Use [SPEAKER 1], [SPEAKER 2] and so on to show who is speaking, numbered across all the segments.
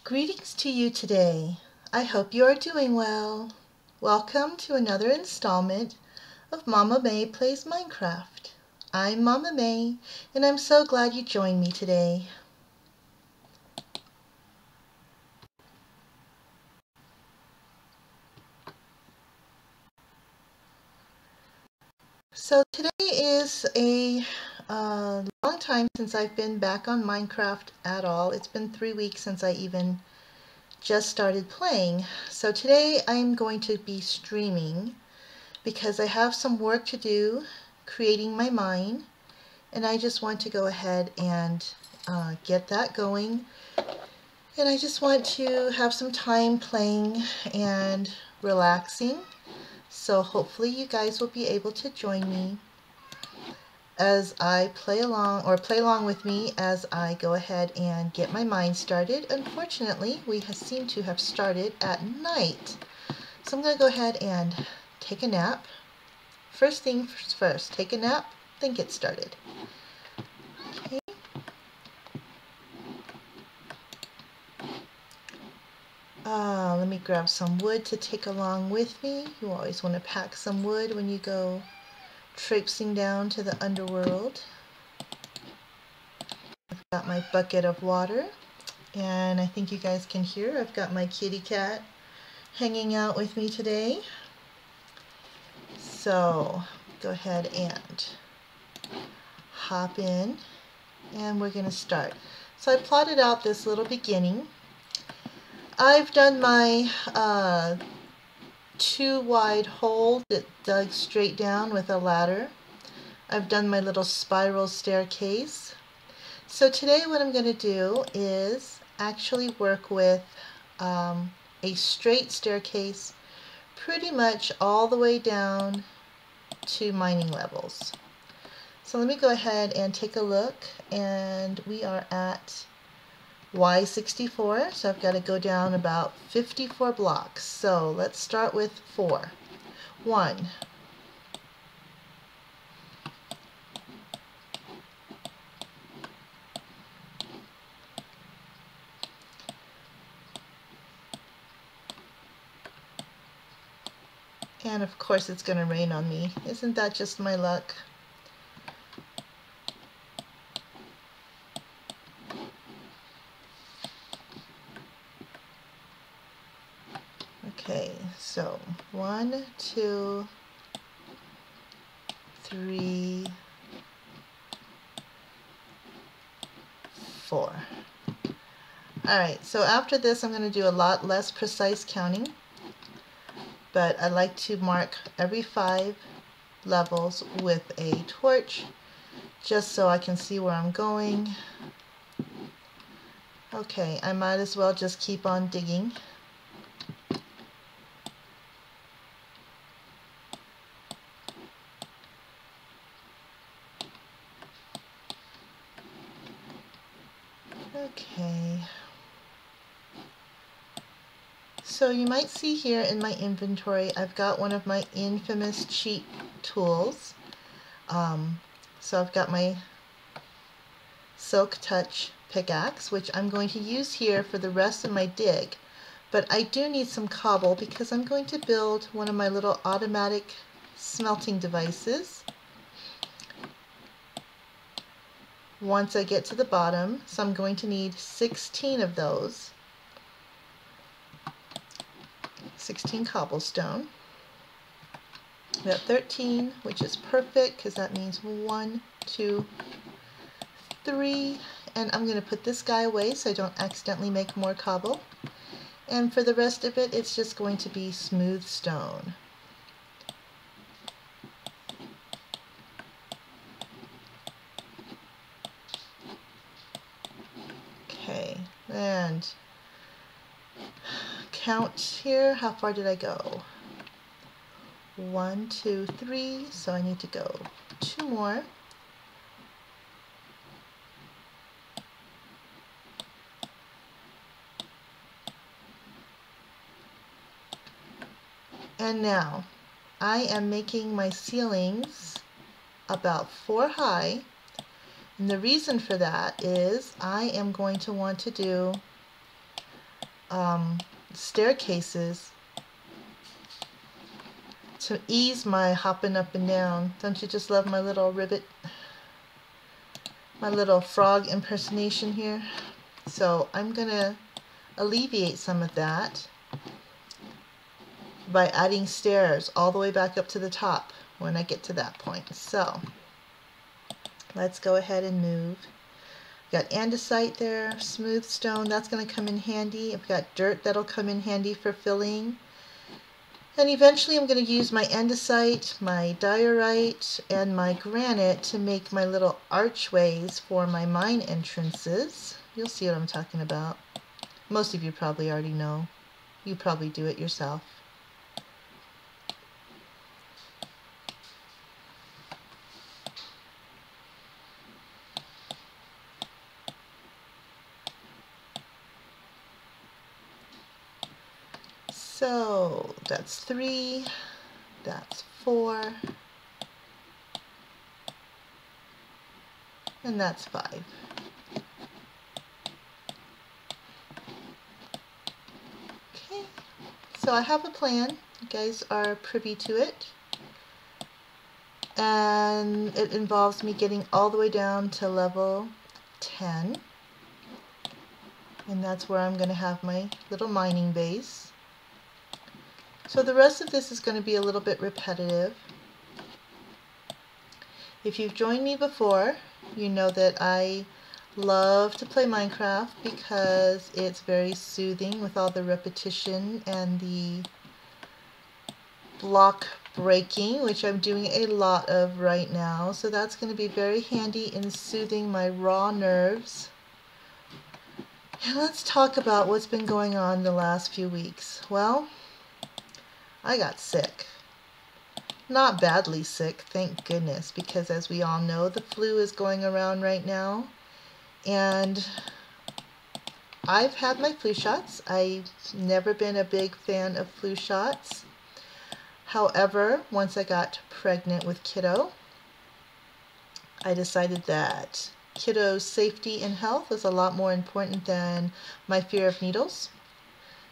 [SPEAKER 1] Greetings to you today. I hope you are doing well. Welcome to another installment of Mama May Plays Minecraft. I'm Mama May, and I'm so glad you joined me today. So today is a long time since I've been back on Minecraft at all. It's been 3 weeks since I even just started playing. So today I'm going to be streaming because I have some work to do creating my mine, and I just want to go ahead and get that going. And I just want to have some time playing and relaxing. So hopefully you guys will be able to join me as I play along with me as I go ahead and get my mine started. Unfortunately, we seem to have started at night. So I'm going to go ahead and take a nap. First things first, take a nap, then get started. Okay. Let me grab some wood to take along with me. You always want to pack some wood when you go traipsing down to the underworld. I've got my bucket of water, and I think you guys can hear I've got my kitty cat hanging out with me today. So go ahead and hop in, and we're going to start. So I plotted out this little beginning. I've done my 2 wide hole that dug straight down with a ladder. I've done my little spiral staircase. So today what I'm going to do is actually work with a straight staircase pretty much all the way down to mining levels. So let me go ahead and take a look, and we are at Y64, so I've got to go down about 54 blocks. So let's start with 4. 1, 'and of course it's going to rain on me. Isn't that just my luck? Okay, so 1, 2, 3, 4. Alright, so after this I'm going to do a lot less precise counting, but I like to mark every 5 levels with a torch just so I can see where I'm going. Okay, I might as well just keep on digging. Okay, so you might see here in my inventory I've got one of my infamous cheat tools. So I've got my Silk Touch pickaxe, which I'm going to use here for the rest of my dig, but I do need some cobble because I'm going to build one of my little automatic smelting devices once I get to the bottom. So I'm going to need 16 of those, 16 cobblestone. We got 13, which is perfect because that means 1, 2, 3, and I'm going to put this guy away so I don't accidentally make more cobble. And for the rest of it, it's just going to be smooth stone. Okay, and count here. How far did I go? 1, 2, 3, so I need to go 2 more. And now I am making my ceilings about 4 high, and the reason for that is I am going to want to do staircases to ease my hopping up and down. Don't you just love my little ribbit, my little frog impersonation here? So I'm gonna alleviate some of that by adding stairs all the way back up to the top when I get to that point. So let's go ahead and move. Got andesite there, smooth stone, that's going to come in handy. I've got dirt that'll come in handy for filling. And eventually I'm going to use my andesite, my diorite, and my granite to make my little archways for my mine entrances. You'll see what I'm talking about. Most of you probably already know. You probably do it yourself. So that's 3, that's 4, and that's 5. Okay, so I have a plan. You guys are privy to it. And it involves me getting all the way down to level 10. And that's where I'm going to have my little mining base. So the rest of this is going to be a little bit repetitive. If you've joined me before, you know that I love to play Minecraft because it's very soothing with all the repetition and the block breaking, which I'm doing a lot of right now. So that's going to be very handy in soothing my raw nerves. And let's talk about what's been going on the last few weeks. Well, I got sick. Not badly sick, thank goodness, because as we all know, the flu is going around right now. And I've had my flu shots. I've never been a big fan of flu shots. However, once I got pregnant with Kiddo, I decided that Kiddo's safety and health was a lot more important than my fear of needles.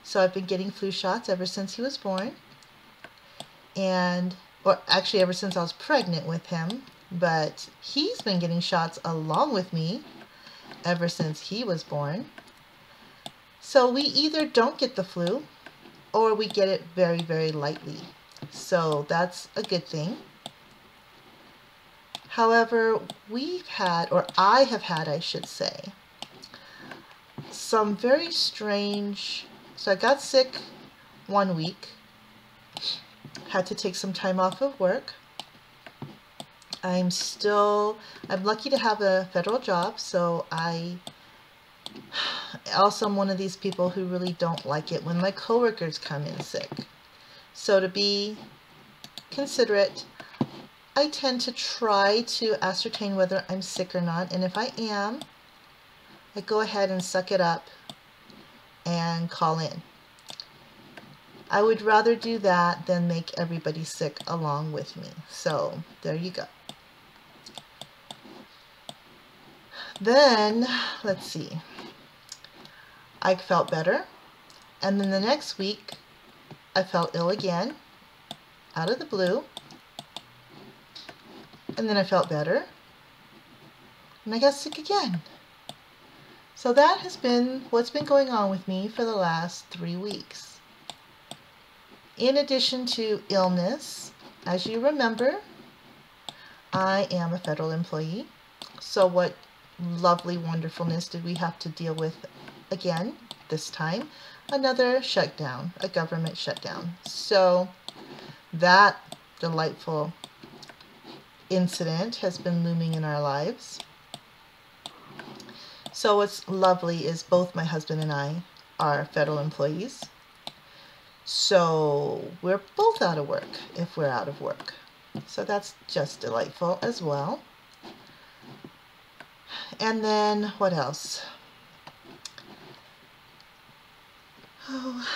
[SPEAKER 1] So I've been getting flu shots ever since he was born. Or actually ever since I was pregnant with him, but he's been getting shots along with me ever since he was born. So we either don't get the flu or we get it very, very lightly. So that's a good thing. However, I have had, I should say, some very strange, so I got sick 1 week. Had to take some time off of work. I'm lucky to have a federal job, so I also am one of these people who really don't like it when my coworkers come in sick. So to be considerate, I tend to try to ascertain whether I'm sick or not, and if I am, I go ahead and suck it up and call in. I would rather do that than make everybody sick along with me. So there you go. Then, let's see. I felt better. And then the next week, I felt ill again, out of the blue. And then I felt better. And I got sick again. So that has been what's been going on with me for the last 3 weeks. In addition to illness, as you remember, I am a federal employee. So what lovely wonderfulness did we have to deal with again this time? Another shutdown, a government shutdown. So that delightful incident has been looming in our lives. So what's lovely is both my husband and I are federal employees. So we're both out of work if we're out of work. So that's just delightful as well. And then what else? Oh,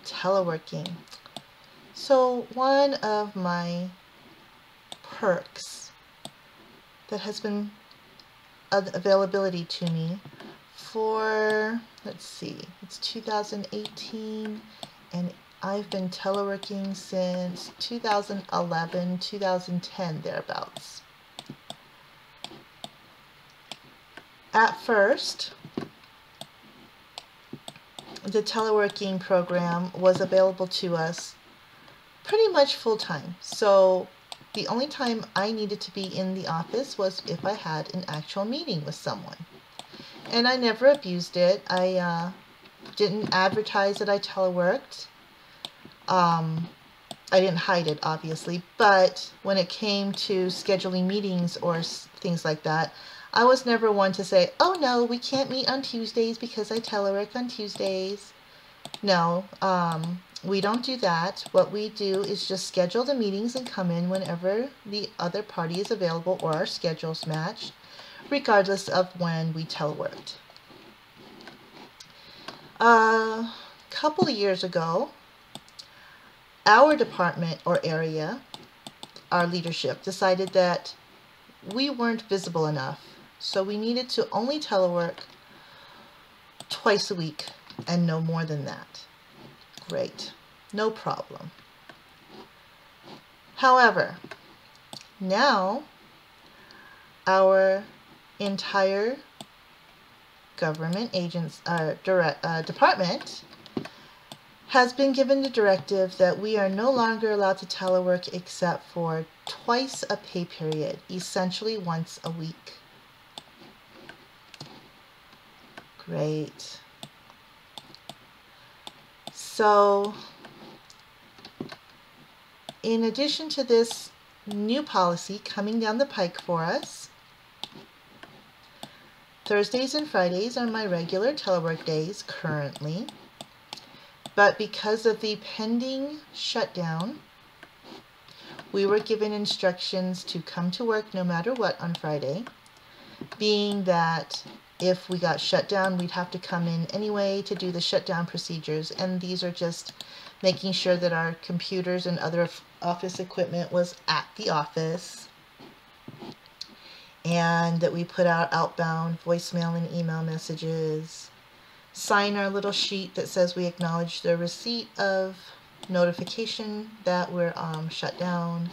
[SPEAKER 1] teleworking. So one of my perks that has been availability to me for, let's see, it's 2018, and I've been teleworking since 2011, 2010, thereabouts. At first, the teleworking program was available to us pretty much full-time. So the only time I needed to be in the office was if I had an actual meeting with someone. And I never abused it. I didn't advertise that I teleworked. I didn't hide it, obviously, but when it came to scheduling meetings or things like that, I was never one to say, oh no, we can't meet on Tuesdays because I telework on Tuesdays. No, we don't do that. What we do is just schedule the meetings and come in whenever the other party is available or our schedules match, regardless of when we teleworked. A couple of years ago, our department or area, our leadership, decided that we weren't visible enough. So we needed to only telework twice a week and no more than that. Great, no problem. However, now our entire government department has been given the directive that we are no longer allowed to telework except for twice a pay period, essentially once a week. Great. So, in addition to this new policy coming down the pike for us, Thursdays and Fridays are my regular telework days currently. But because of the pending shutdown, we were given instructions to come to work no matter what on Friday, being that if we got shut down, we'd have to come in anyway to do the shutdown procedures. And these are just making sure that our computers and other office equipment was at the office, and that we put out outbound voicemail and email messages, sign our little sheet that says we acknowledge the receipt of notification that we're shut down.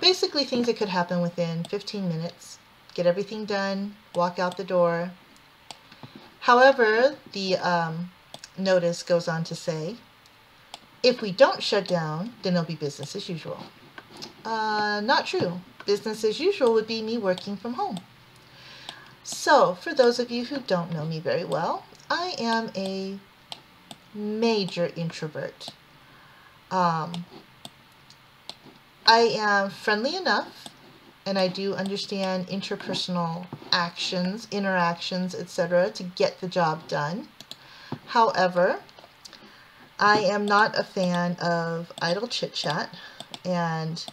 [SPEAKER 1] Basically things that could happen within 15 minutes. Get everything done, walk out the door. However, the notice goes on to say, if we don't shut down, then it'll be business as usual. Not true. Business as usual would be me working from home. So, for those of you who don't know me very well, I am a major introvert. I am friendly enough, and I do understand interpersonal actions, interactions, etc. to get the job done. However, I am not a fan of idle chit-chat and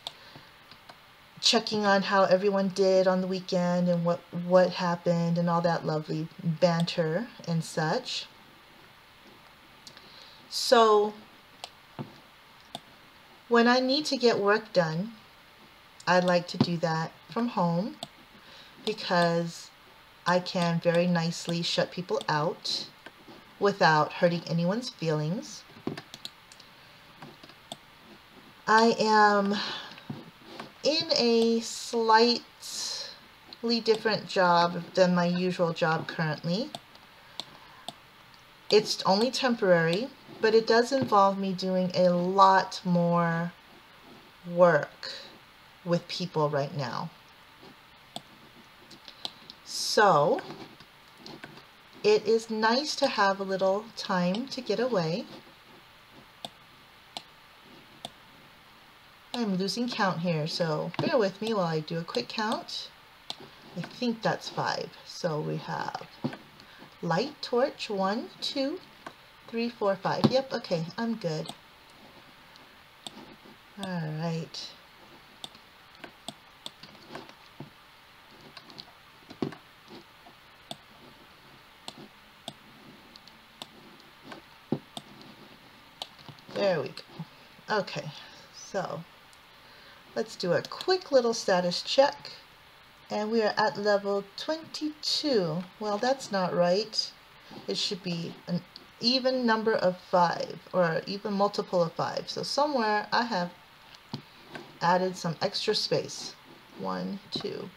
[SPEAKER 1] checking on how everyone did on the weekend and what happened and all that lovely banter and such. So when I need to get work done, I like to do that from home because I can very nicely shut people out without hurting anyone's feelings. I am in a slightly different job than my usual job currently. It's only temporary, but it does involve me doing a lot more work with people right now. So it is nice to have a little time to get away. I'm losing count here, so bear with me while I do a quick count. I think that's 5. So we have light, torch, 1, 2, 3, 4, 5. Yep, okay, I'm good. All right. There we go. Okay, so let's do a quick little status check. And we are at level 22. Well, that's not right. it should be an even number of 5 or even multiple of 5. So somewhere I have added some extra space. 1, 2,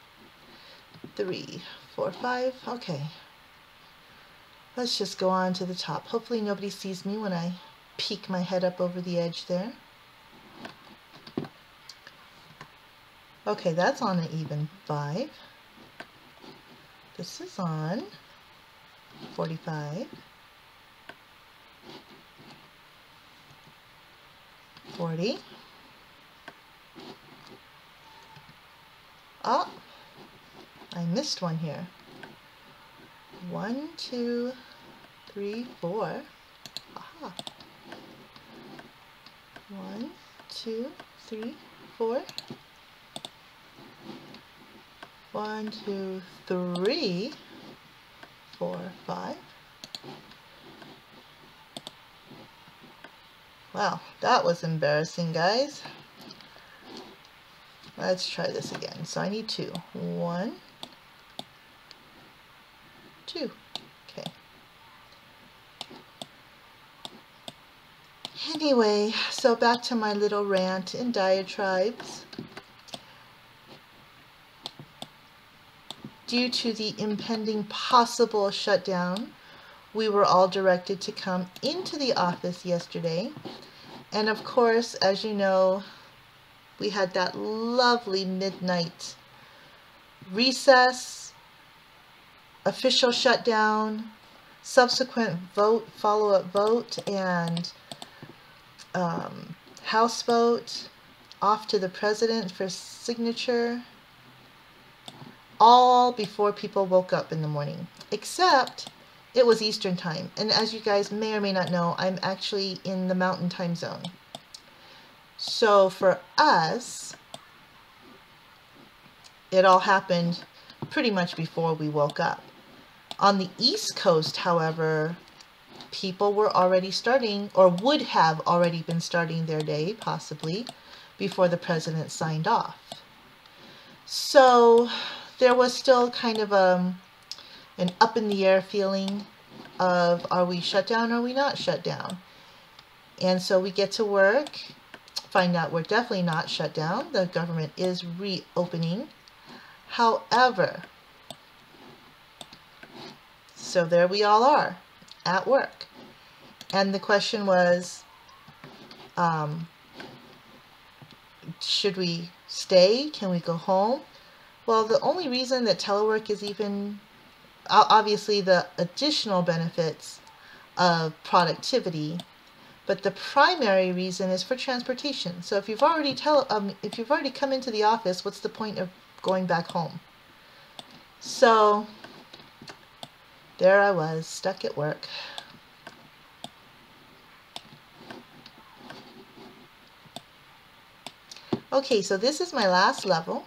[SPEAKER 1] 3, 4, 5. Okay. Let's just go on to the top. Hopefully nobody sees me when I peek my head up over the edge there. Okay, that's on an even 5. This is on 45, 40. Oh, I missed one here. 1, 2, 3, 4. Aha. 1, 2, 3, 4. 1, 2, 3, 4, 5. Wow, that was embarrassing, guys. Let's try this again. So I need 2. 1, 2. Okay. Anyway, so back to my little rant and diatribes. Due to the impending possible shutdown, we were all directed to come into the office yesterday. And of course, as you know, we had that lovely midnight recess, official shutdown, subsequent vote, follow-up vote, and House vote, off to the president for signature, all before people woke up in the morning, except it was Eastern time. And as you guys may or may not know, I'm actually in the Mountain Time Zone. So for us, it all happened pretty much before we woke up. On the East Coast, however, people were already starting, or would have already been starting their day, possibly, before the president signed off. So there was still kind of an up in the air feeling of, are we shut down or are we not shut down? And so we get to work, find out we're definitely not shut down. The government is reopening. However, so there we all are at work. And the question was, should we stay? Can we go home? Well, the only reason that telework is even, obviously the additional benefits of productivity, but the primary reason is for transportation. So if you've already come into the office, what's the point of going back home? So there I was, stuck at work. Okay, so this is my last level.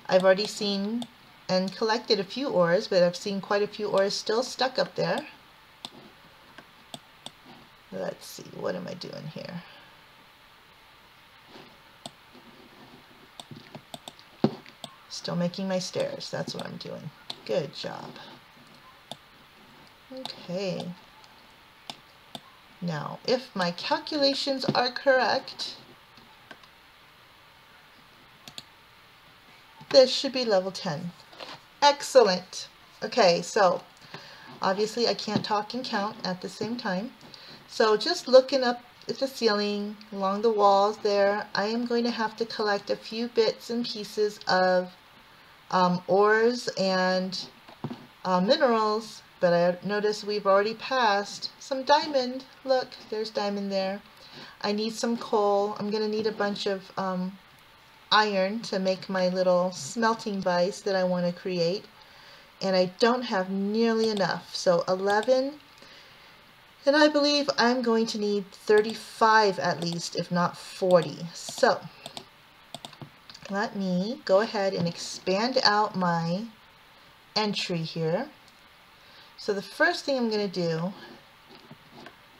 [SPEAKER 1] I've already seen and collected a few ores, but I've seen quite a few ores still stuck up there. Let's see, what am I doing here? Still making my stairs, that's what I'm doing. Good job. Okay. Now, if my calculations are correct, this should be level 10. Excellent. Okay, so obviously I can't talk and count at the same time. So just looking up at the ceiling, along the walls there, I am going to have to collect a few bits and pieces of ores and minerals. But I notice we've already passed some diamond. Look, there's diamond there. I need some coal. I'm going to need a bunch of iron to make my little smelting vise that I want to create. And I don't have nearly enough. So 11. And I believe I'm going to need 35 at least, if not 40. So let me go ahead and expand out my entry here. So the first thing I'm going to do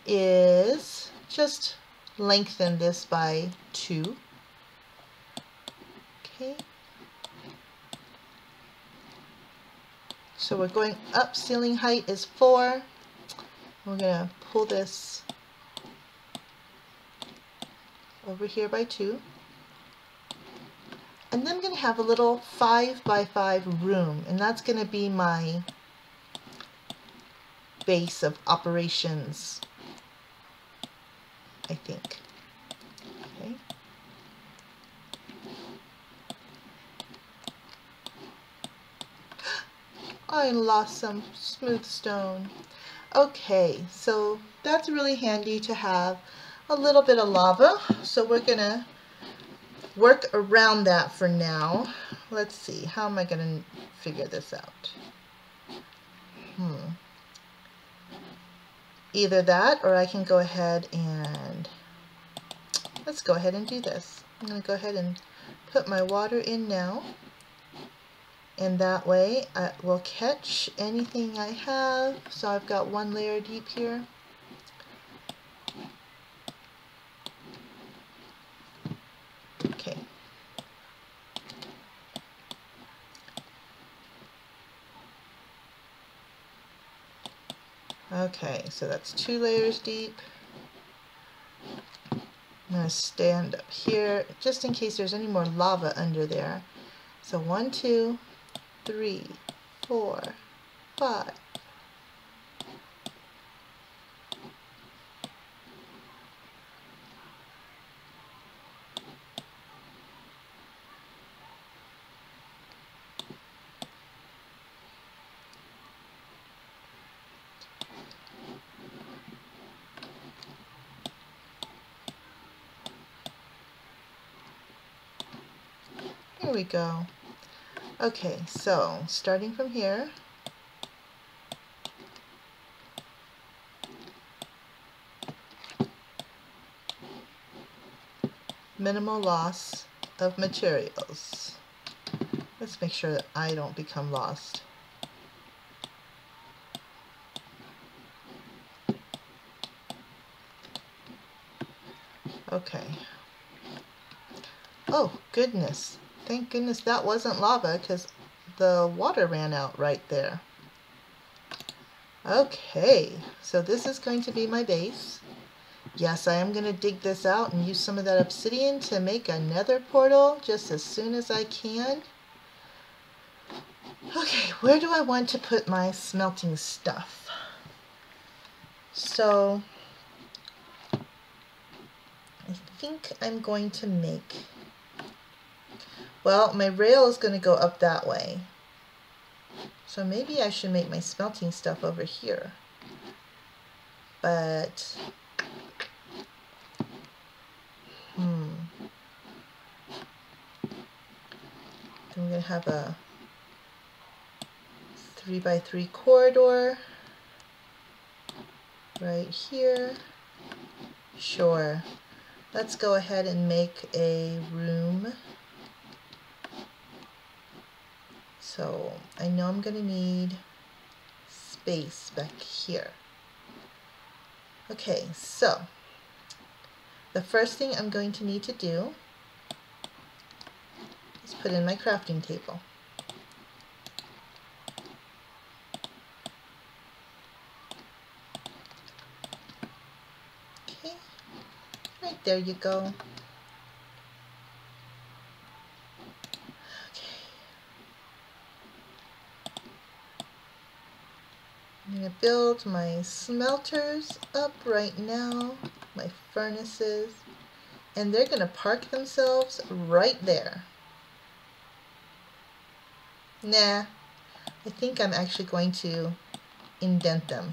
[SPEAKER 1] is just lengthen this by 2. Okay. So we're going up, ceiling height is 4. We're going to pull this over here by 2. And then I'm going to have a little 5 by 5 room, and that's going to be my base of operations, I think. Okay. I lost some smooth stone. Okay, so that's really handy to have a little bit of lava. So we're going to work around that for now. Let's see, how am I going to figure this out? Either that, or I can go ahead and, let's go ahead and do this. I'm going to go ahead and put my water in now. And that way I will catch anything I have. So I've got 1 layer deep here. Okay. Okay, so that's 2 layers deep. I'm going to stand up here just in case there's any more lava under there. So 1, 2, 3, 4, 5. Here we go. Okay, so starting from here, minimal loss of materials. Let's make sure that I don't become lost. Okay. Oh, goodness. Thank goodness that wasn't lava, because the water ran out right there. Okay, so this is going to be my base. Yes, I am going to dig this out and use some of that obsidian to make a nether portal just as soon as I can. Okay, where do I want to put my smelting stuff? So, I think I'm going to make, well, my rail is going to go up that way. So maybe I should make my smelting stuff over here. But, I'm going to have a 3 by 3 corridor right here. Sure. Let's go ahead and make a room. So I know I'm going to need space back here. Okay, so the first thing I'm going to need to do is put in my crafting table. Okay, right there you go. I'm going to build my smelters up right now, my furnaces, and they're going to park themselves right there. Nah, I think I'm actually going to indent them.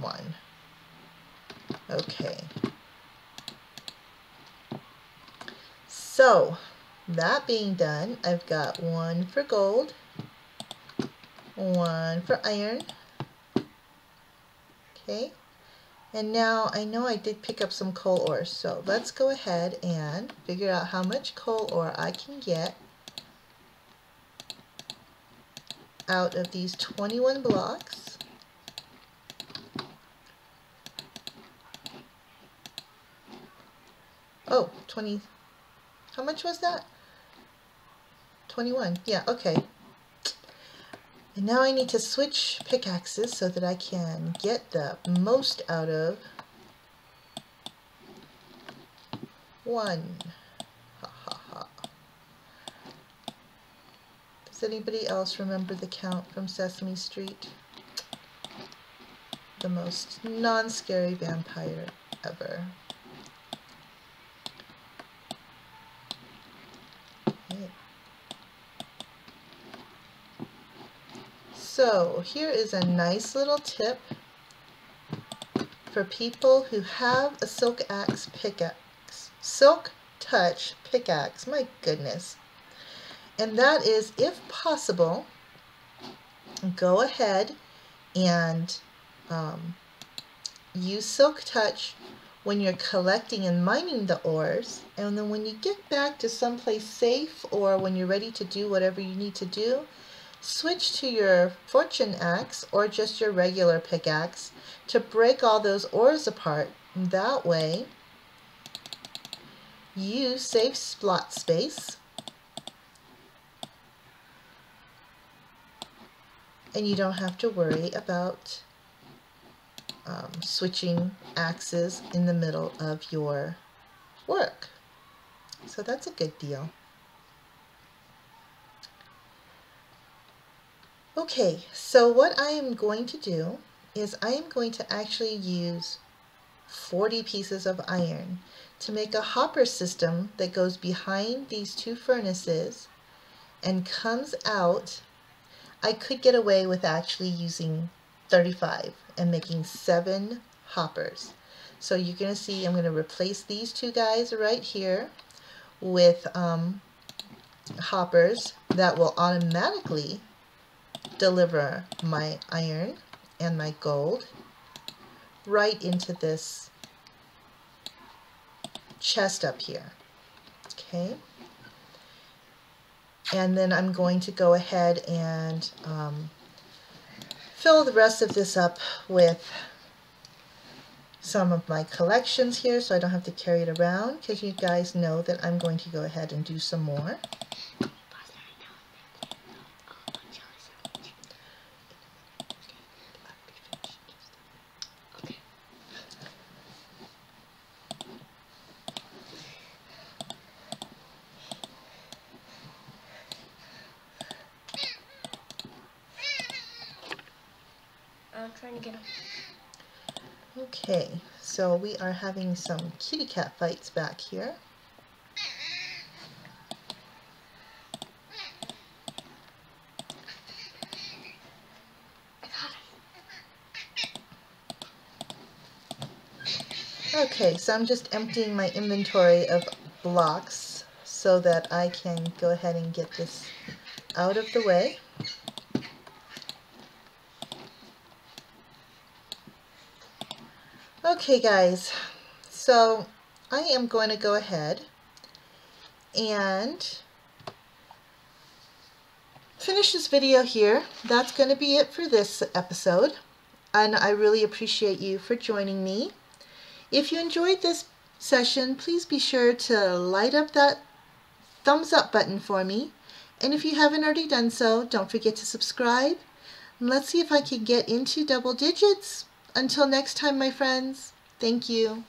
[SPEAKER 1] 1. Okay. So, that being done, I've got 1 for gold, 1 for iron. Okay, and now I know I did pick up some coal ore, so let's go ahead and figure out how much coal ore I can get out of these 21 blocks. Oh, 20, how much was that? 21, yeah, okay. And now I need to switch pickaxes so that I can get the most out of one. Ha ha ha. Does anybody else remember the count from Sesame Street? The most non-scary vampire ever. Okay. So here is a nice little tip for people who have a silk axe pickaxe. Silk touch pickaxe, my goodness. And that is, if possible, go ahead and use silk touch when you're collecting and mining the ores, and then when you get back to someplace safe or when you're ready to do whatever you need to do, switch to your fortune axe or just your regular pickaxe to break all those ores apart. That way you save slot space and you don't have to worry about switching axes in the middle of your work. So that's a good deal. Okay, so what I am going to do is I am going to actually use 40 pieces of iron to make a hopper system that goes behind these two furnaces and comes out. I could get away with actually using 35 and making 7 hoppers. So you're going to see I'm going to replace these two guys right here with hoppers that will automatically deliver my iron and my gold right into this chest up here. Okay. And then I'm going to go ahead and fill the rest of this up with some of my collections here so I don't have to carry it around, because you guys know that I'm going to go ahead and do some more.
[SPEAKER 2] I'm trying to get him.
[SPEAKER 1] Okay, so we are having some kitty cat fights back here. Okay, so I'm just emptying my inventory of blocks so that I can go ahead and get this out of the way. Okay guys, so I am going to go ahead and finish this video here. That's going to be it for this episode, and I really appreciate you for joining me. If you enjoyed this session, please be sure to light up that thumbs up button for me, and if you haven't already done so, don't forget to subscribe. And let's see if I can get into double digits. Until next time, my friends, thank you.